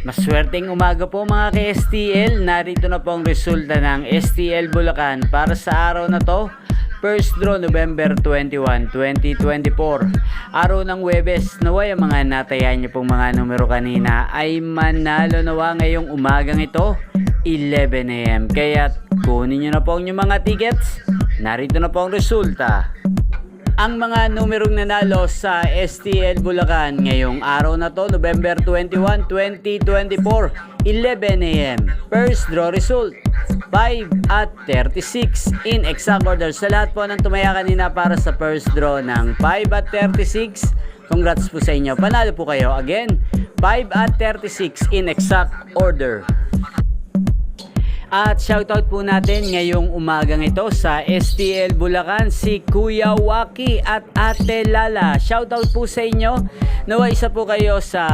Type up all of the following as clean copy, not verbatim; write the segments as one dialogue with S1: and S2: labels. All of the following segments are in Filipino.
S1: Maswerteng umaga po mga ka-STL. Narito na po ang resulta ng STL Bulacan para sa araw na to. First draw November 21, 2024. Araw ng Huwebes. Naway ang mga natayan niyo pong mga numero kanina ay manalo nawa ngayong umagang ito 11 AM. Kaya kunin niyo na po ang inyong mga tickets. Narito na po ang resulta. Ang mga numerong nanalo sa STL Bulacan ngayong araw na to, November 21, 2024, 11 AM. First draw result, 5 at 36 in exact order. Sa lahat po ng tumaya kanina para sa first draw ng 5 at 36, congrats po sa inyo. Panalo po kayo. Again, 5 at 36 in exact order. At shoutout po natin ngayong umagang ito sa STL Bulacan si Kuya Waki at Ate Lala. Shoutout po sa inyo. Nawa isa po kayo sa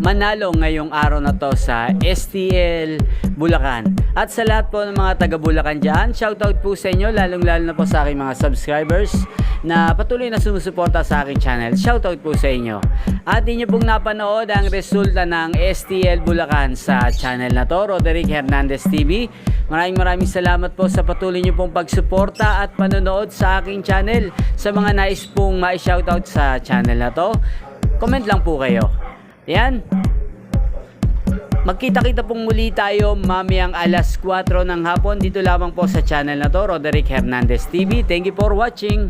S1: manalo ngayong araw na to sa STL Bulacan. At sa lahat po ng mga taga Bulacan dyan, shoutout po sa inyo, lalong lalo na po sa aking mga subscribers na patuloy na sumusuporta sa aking channel. Shoutout po sa inyo. At inyo pong napanood ang resulta ng STL Bulacan sa channel na to, Roderick Hernandez TV. Maraming salamat po sa patuloy nyo pong pagsuporta at panonood sa aking channel. Sa mga nais pong ma-shoutout sa channel na to, comment lang po kayo. Yan. Magkita-kita pong muli tayo mamayang alas 4 ng hapon dito lamang po sa channel na to, Roderick Hernandez TV. Thank you for watching.